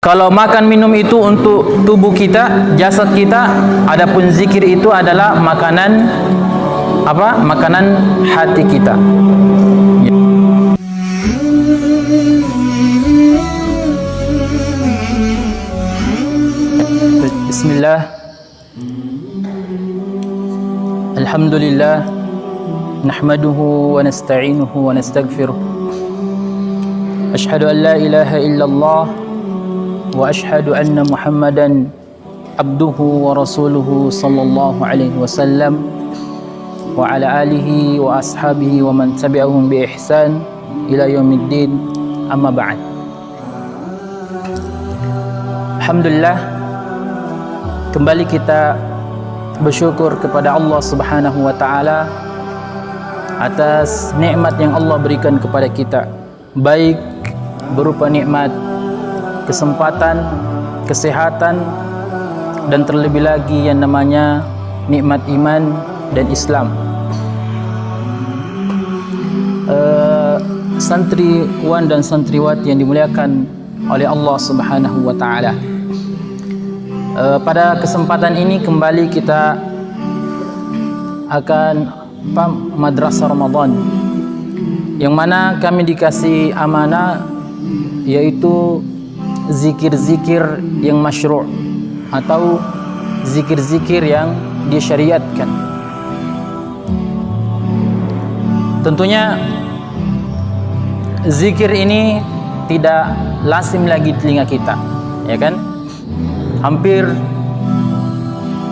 Kalau makan minum itu untuk tubuh kita, jasad kita, adapun zikir itu adalah makanan apa? Makanan hati kita. Bismillah. Alhamdulillah. Nahmaduhu wa nasta'inuhu wa nastaghfiruh. Ashhadu an la ilaha illallah wa ashhadu anna Muhammadan abduhu wa rasuluhu sallallahu alaihi wasallam wa ala alihi wa ashabihi wa man tabi'ahum bi ihsan ila yaumiddin, amma ba'd. Alhamdulillah, kembali kita bersyukur kepada Allah Subhanahu wa taala atas nikmat yang Allah berikan kepada kita, baik berupa nikmat kesempatan, kesehatan, dan terlebih lagi yang namanya nikmat iman dan Islam. Santriwan dan santriwati yang dimuliakan oleh Allah Subhanahu wa taala. Pada kesempatan ini kembali kita akan Madrasah Ramadan, yang mana kami dikasih amanah yaitu zikir-zikir yang masyru' atau zikir-zikir yang disyariatkan. Tentunya zikir ini tidak lazim lagi di telinga kita, ya kan? Hampir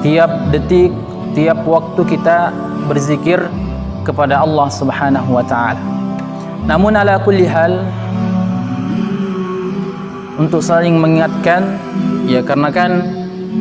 tiap detik, tiap waktu kita berzikir kepada Allah Subhanahu wa taala. Namun ala kulli hal, untuk saling mengingatkan, ya, karena kan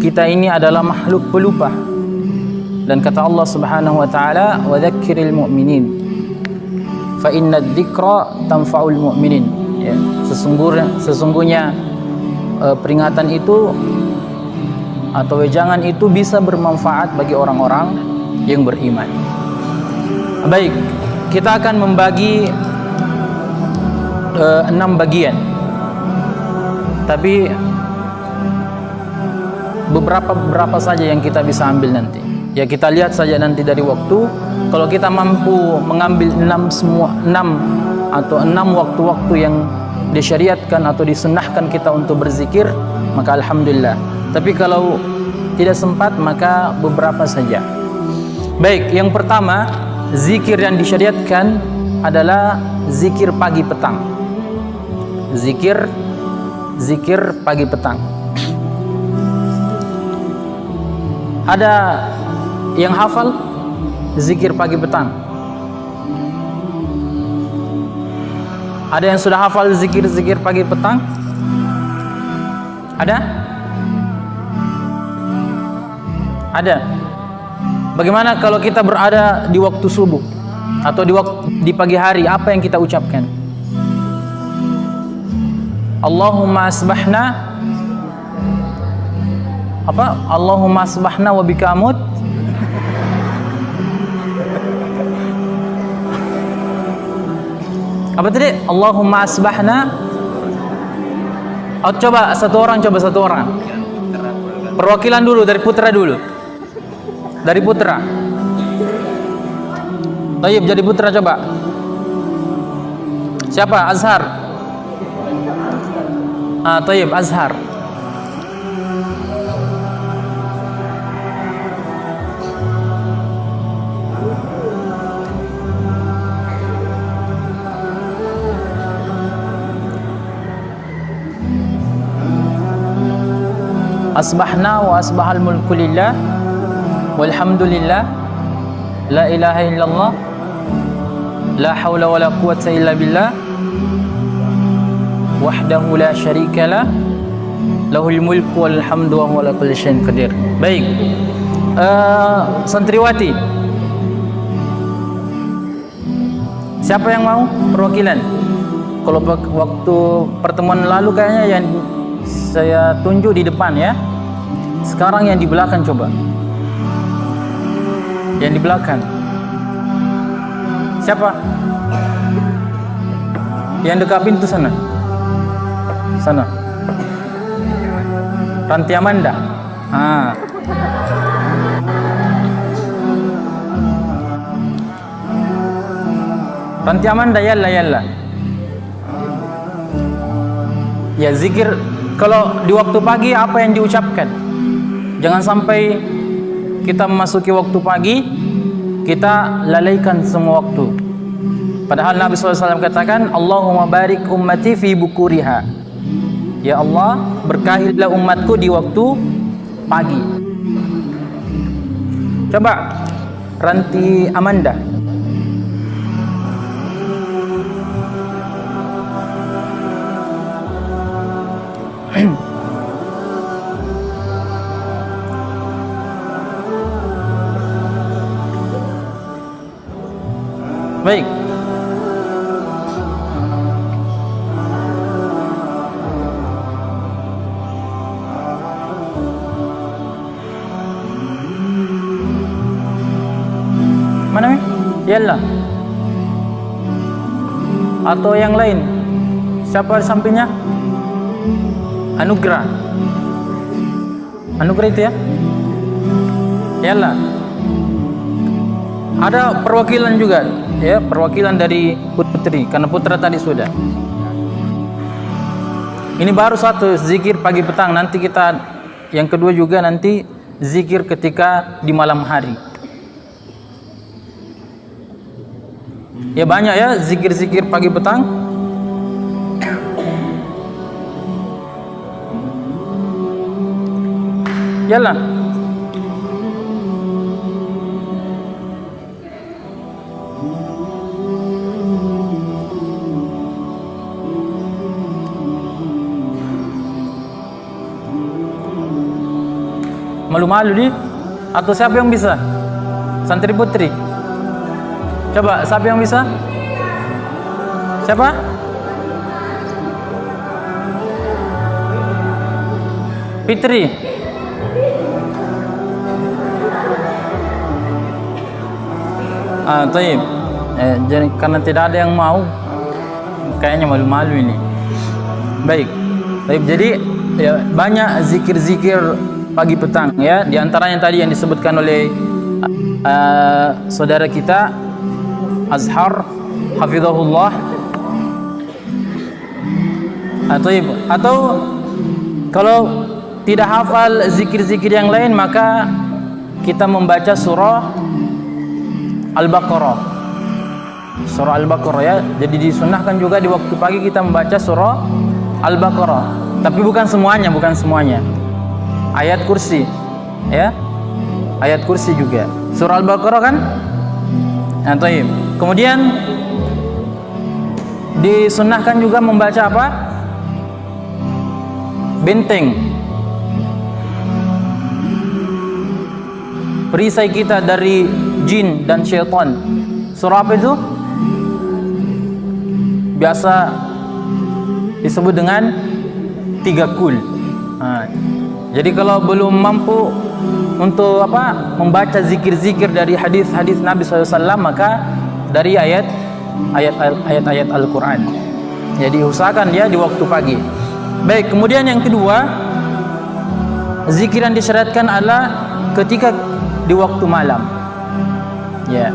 kita ini adalah makhluk pelupa, dan kata Allah Subhanahu wa taala, wa dzakiril mu'minin fa inna dzikra tanfa'ul mu'minin, ya, sesungguhnya peringatan itu atau wejangan itu bisa bermanfaat bagi orang-orang yang beriman. Baik, kita akan membagi 6 bagian, tapi beberapa saja yang kita bisa ambil nanti. Ya, kita lihat saja nanti dari waktu. Kalau kita mampu mengambil 6 atau 6 waktu-waktu yang disyariatkan atau disunnahkan kita untuk berzikir, maka alhamdulillah. Tapi kalau tidak sempat, maka beberapa saja. Baik, yang pertama, zikir yang disyariatkan adalah zikir pagi petang. Zikir pagi petang. Ada yang hafal zikir pagi petang? Ada yang sudah hafal zikir pagi petang? Ada? Ada. Bagaimana kalau kita berada di waktu subuh atau di pagi hari, apa yang kita ucapkan? Allahumma asbahna apa? Allahumma asbahna wa bika amut. Apa tadi? Allahumma asbahna. Coba satu orang. Perwakilan dulu, dari putra dulu. Dari putra. Tayyib, jadi putra coba. Siapa? Azhar. Tayyib, Azhar. Asbahna wa asbahal mulku lillah walhamdulillah la ilaha illallah la hawla wa la quwwata illa billah wahdahu la syarika lah lahul mulku wal hamdu wa huwa ala kulli syai'in qadir. Baik, santriwati, siapa yang mau perwakilan? Kalau waktu pertemuan lalu kayaknya yang saya tunjuk di depan, ya. Sekarang yang di belakang coba. Yang di belakang. Siapa? Yang dekat pintu sana. Ranti Amanda. Ranti Amanda, yalla. Ya, zikir kalau di waktu pagi apa yang diucapkan? Jangan sampai kita memasuki waktu pagi kita lalaikan semua waktu. Padahal Nabi SAW katakan, Allahumma barik ummati fi bukuriha. Ya Allah, berkahilah umatku di waktu pagi. Coba Ranti Amanda. Baik. Mana nih? Yalla. Atau yang lain? Siapa di sampingnya? Anugerah. Anugerah itu ya? Yalla. Ada perwakilan juga, ya, perwakilan dari putri, karena putra tadi sudah. Ini baru satu zikir pagi petang, nanti kita yang kedua juga nanti zikir ketika di malam hari. Ya banyak ya zikir-zikir pagi petang. Yalah. Malu-malu nih? Atau siapa yang bisa? Santri putri. Coba siapa yang bisa? Siapa? Fitri. Taib. Jadi karena tidak ada yang mau, kayaknya malu-malu ini. Baik. Taib. Jadi ya, banyak zikir-zikir pagi petang ya, di antaranya tadi yang disebutkan oleh saudara kita Azhar hafizahullah. Atau kalau tidak hafal zikir-zikir yang lain, maka kita membaca surah Al-Baqarah. Surah Al-Baqarah ya. Jadi disunnahkan juga di waktu pagi kita membaca surah Al-Baqarah. Tapi bukan semuanya. Ayat kursi, ya, ayat kursi juga. Surah Al-Baqarah kan? Nah, taib. Kemudian disunnahkan juga membaca apa? Benteng. Perisai kita dari jin dan syaitan. Surah apa itu? Biasa disebut dengan 3 kul. Jadi kalau belum mampu untuk membaca zikir-zikir dari hadis-hadis Nabi SAW, maka dari ayat-ayat Al-Quran. Jadi usahakan dia di waktu pagi. Baik, kemudian yang kedua, zikir yang disyariatkan adalah ketika di waktu malam. Ya.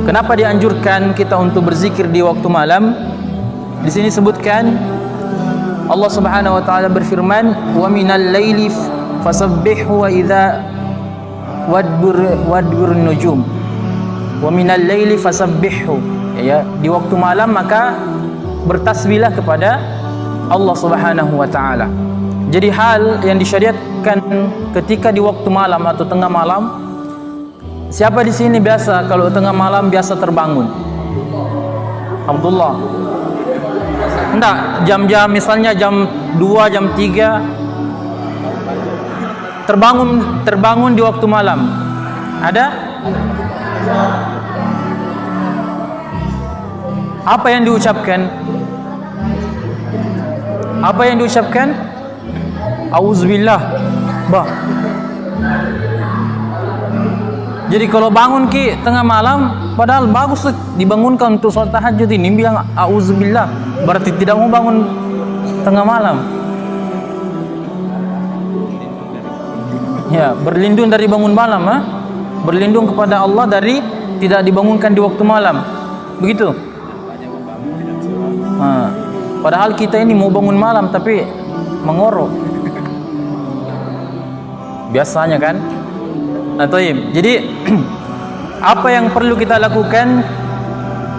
Kenapa dianjurkan kita untuk berzikir di waktu malam? Di sini sebutkan Allah Subhanahu wa taala berfirman, "Wa minal laili fasabbihhu wa idza wadbur nujum." Wa minal laili fasabbihhu. Ya, di waktu malam maka bertasbihlah kepada Allah Subhanahu wa taala. Jadi hal yang disyariatkan ketika di waktu malam atau tengah malam. Siapa di sini biasa kalau tengah malam biasa terbangun? Abdullah. Enggak, jam-jam misalnya jam 2, jam 3 terbangun di waktu malam. Ada? Apa yang diucapkan? Apa yang diucapkan? Auzubillah. Jadi kalau bangun tengah malam, padahal bagus dibangunkan untuk sholat tahajud, ini bilang auzubillah, berarti tidak mau bangun tengah malam. Ya, berlindung dari bangun malam, ha? Berlindung kepada Allah dari tidak dibangunkan di waktu malam. Begitu. Padahal kita ini mau bangun malam tapi mengorok. Biasanya kan? Jadi apa yang perlu kita lakukan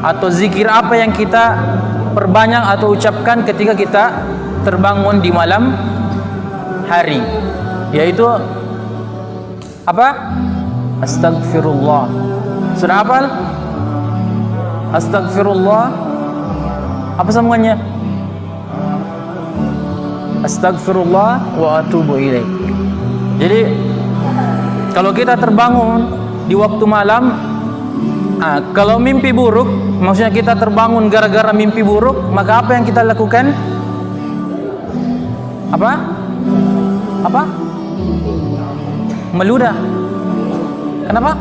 atau zikir apa yang kita perbanyak atau ucapkan ketika kita terbangun di malam hari, yaitu apa? Astagfirullah. Sudah hafal? Astagfirullah. Apa sambungannya? Astagfirullah wa atubu ilaih. Jadi kalau kita terbangun di waktu malam, kalau mimpi buruk, maksudnya kita terbangun gara-gara mimpi buruk, maka apa yang kita lakukan? Apa? Meludah. Kenapa?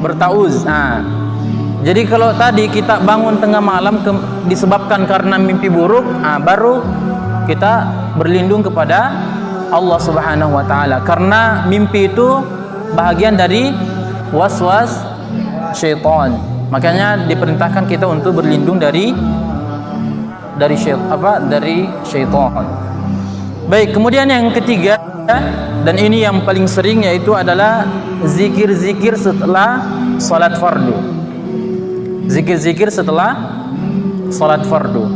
Bertauz. Jadi kalau tadi kita bangun tengah malam disebabkan karena mimpi buruk, baru kita berlindung kepada Allah Subhanahu wa taala, karena mimpi itu bahagian dari waswas syaitan. Makanya diperintahkan kita untuk berlindung dari syaitan. Baik, kemudian yang ketiga, dan ini yang paling sering, yaitu adalah zikir-zikir setelah salat fardu. Zikir-zikir setelah salat fardu.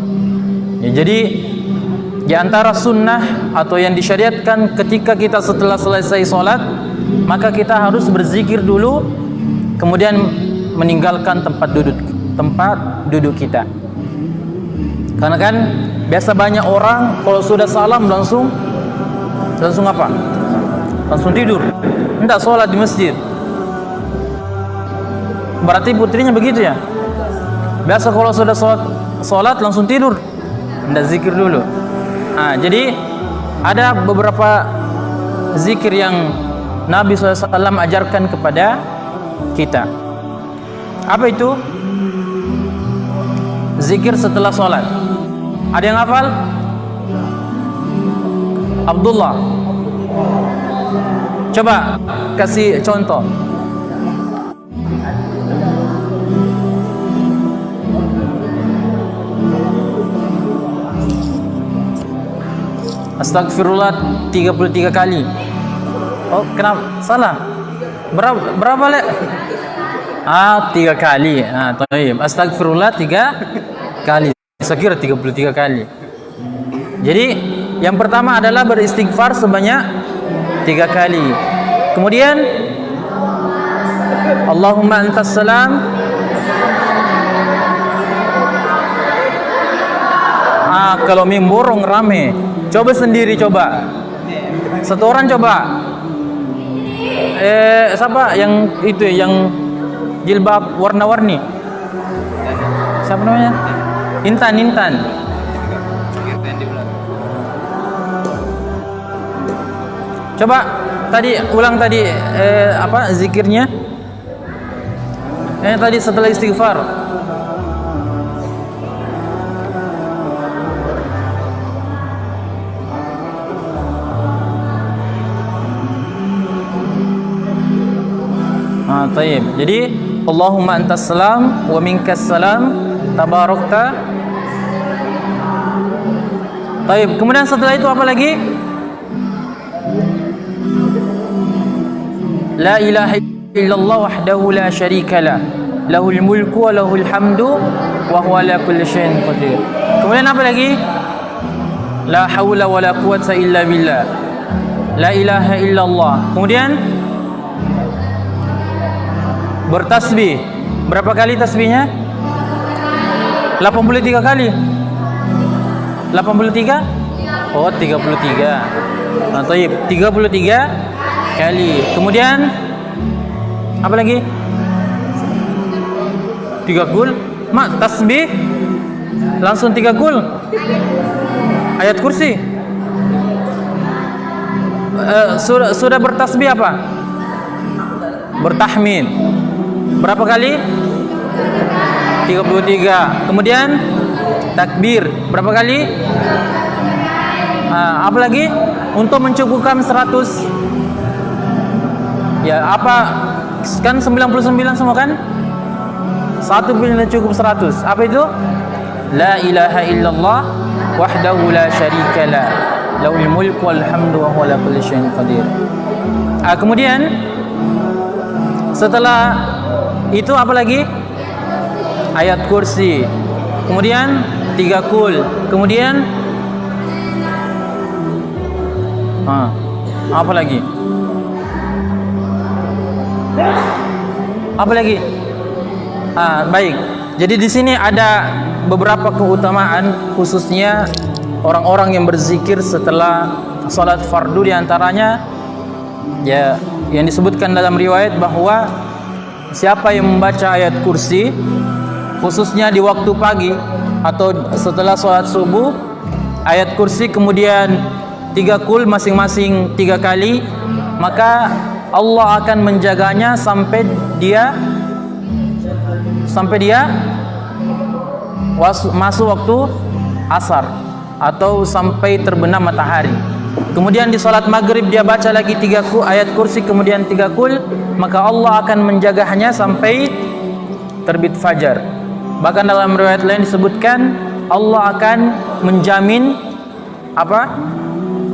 Jadi di antara sunnah atau yang disyariatkan ketika kita setelah selesai salat, maka kita harus berzikir dulu, kemudian meninggalkan tempat duduk kita. Karena kan biasa banyak orang kalau sudah salam langsung apa? Langsung tidur. Tidak sholat di masjid. Berarti putrinya begitu ya? Biasa kalau sudah sholat langsung tidur. Tidak zikir dulu. Jadi ada beberapa zikir yang Nabi SAW ajarkan kepada kita. Apa itu? Zikir setelah sholat. Ada yang hafal? Abdullah, coba kasih contoh. Astagfirullah 33 kali. Oh, kenapa? Salah. Berapa le? 3 kali. Taib. Astagfirullah 3 kali. Saya kira 33 kali. Jadi yang pertama adalah beristighfar sebanyak 3 kali. Kemudian Allahumma antas salam. Kalau mimborong rame. Coba sendiri coba. Satu orang coba. Siapa yang itu yang jilbab warna-warni? Siapa namanya? Intan. Coba ulang tadi apa zikirnya? Tadi setelah istighfar. Taib. Jadi Allahumma antas salam wa minkas salam tabarakta. Taib. Kemudian setelah itu apa lagi? La ilaha illallah wahdahu la syarika lah, lahul mulku wa lahul hamdu wa huwa ala kulli syai'in qadir. Kemudian apa lagi? La haula wa la quwwata illa billah, la ilaha illallah. Kemudian bertasbih. Berapa kali tasbihnya? 83 kali. 83? Oh, 33. Taib. 33 kali. Kemudian apa lagi? 3 kul. Tasbih langsung 3 kul. Ayat kursi. Sudah bertasbih apa? Bertahmid. Berapa kali? 33. Kemudian takbir. Berapa kali? Apa lagi? untuk mencukupkan 100. Ya, apa kan 99 semua kan? Satu pun tidak cukup 100. Apa itu? La ilaha illallah wahdahu la syarika la lahul mulku wal hamdu wa huwa ala kulli syai'in qadir. Kemudian setelah itu apa lagi? Ayat kursi. Kemudian 3 kul. Kemudian apa lagi? Apa lagi? Baik. Jadi di sini ada beberapa keutamaan, khususnya orang-orang yang berzikir setelah salat fardu, di antaranya ya yang disebutkan dalam riwayat bahwa siapa yang membaca ayat kursi khususnya di waktu pagi atau setelah salat subuh, ayat kursi kemudian 3 kul masing-masing 3 kali, maka Allah akan menjaganya sampai dia masuk waktu asar atau sampai terbenam matahari. Kemudian di salat maghrib dia baca lagi 3 ayat kursi kemudian 3 kul, maka Allah akan menjaganya sampai terbit fajar. Bahkan dalam riwayat lain disebutkan Allah akan menjamin apa?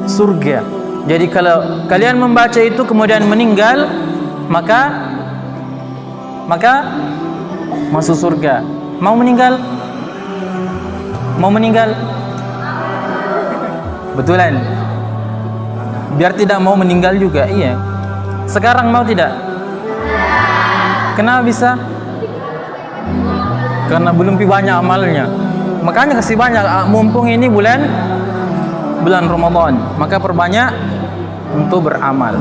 Surga. Jadi kalau kalian membaca itu kemudian meninggal, maka masuk surga. Mau meninggal? Betulan. Biar tidak mau meninggal juga, iya. Sekarang mau tidak? Kenapa bisa? Karena belum banyak amalnya. Makanya kasih banyak, mumpung ini bulan Ramadan, maka perbanyak untuk beramal.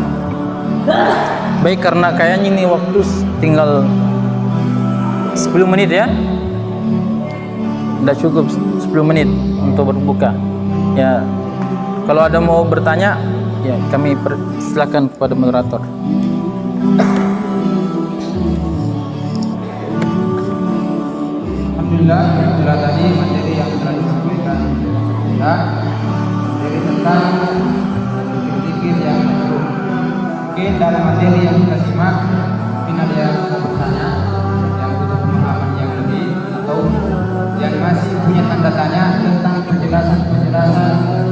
Baik, karena kayaknya ini waktu tinggal 10 menit ya. Sudah cukup 10 menit untuk berbuka. Ya, kalau ada mau bertanya, ya kami silakan kepada moderator. Alhamdulillah, itulah tadi materi yang telah disampaikan kita, materi tentang zikir yang makruh. Mungkin dalam materi yang kita simak, mungkin ada yang mau bertanya, yang butuh pemahaman yang lebih, atau yang masih punya tanda tanya tentang penjelasan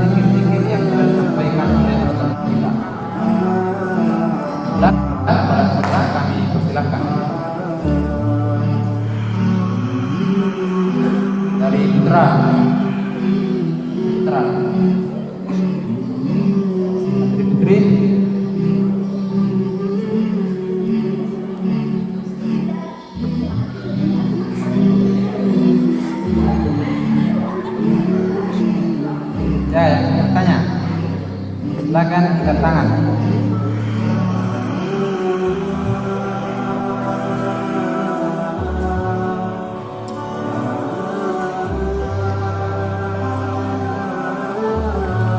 zikir-zikir yang telah disampaikan oleh Ustaz kita. Dan pada kita kami persilahkan. Dari Putra. Dari Putri. Ya, yang tanya. Silakan angkat tangan.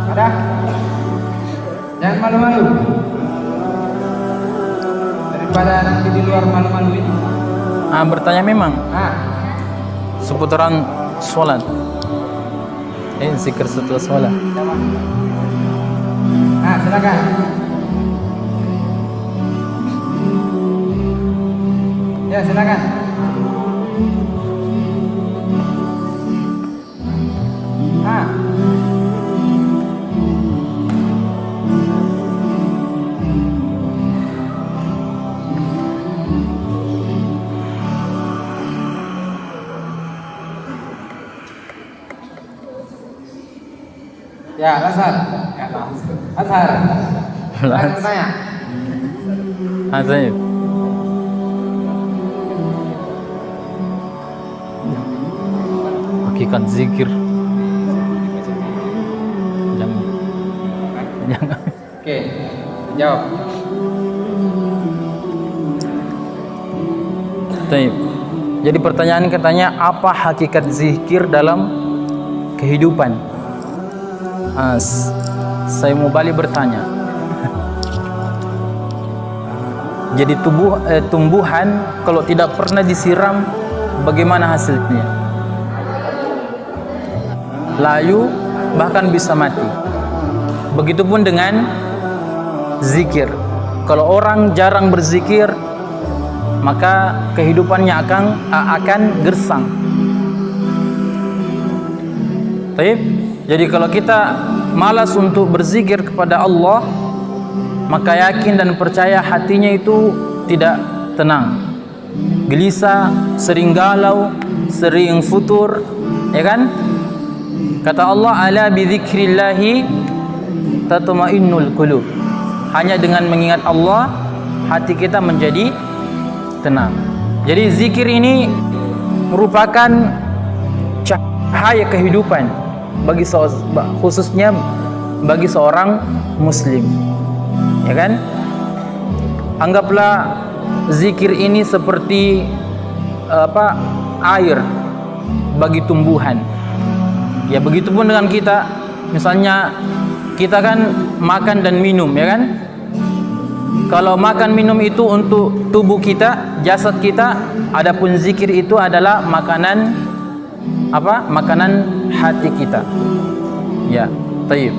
Ada? Jangan malu-malu. Daripada nanti di luar malu-maluin. Bertanya memang. Seputaran sholat. Zikir setelah sholat. Silakan. Ya, silakan. Ya, Azhar. Silakan bertanya. Tanya. Hakikat zikir. Jangan. Oke, jawab. Jadi pertanyaan katanya, apa hakikat zikir dalam kehidupan? Saya mau balik bertanya. Jadi tumbuhan kalau tidak pernah disiram, bagaimana hasilnya? Layu, bahkan bisa mati. Begitupun dengan zikir. Kalau orang jarang berzikir, maka kehidupannya akan gersang. Baik. Jadi kalau kita malas untuk berzikir kepada Allah, maka yakin dan percaya hatinya itu tidak tenang, gelisah, sering galau, sering futur, ya kan? Kata Allah, ala bidzikrillahi tatma'innul qulub. Hanya dengan mengingat Allah, hati kita menjadi tenang. Jadi zikir ini merupakan cahaya kehidupan bagi khususnya bagi seorang muslim. Ya kan? Anggaplah zikir ini seperti air bagi tumbuhan. Ya begitupun dengan kita. Misalnya kita kan makan dan minum, ya kan? Kalau makan minum itu untuk tubuh kita, jasad kita, adapun zikir itu adalah makanan Makanan hati kita. Ya, tayyib.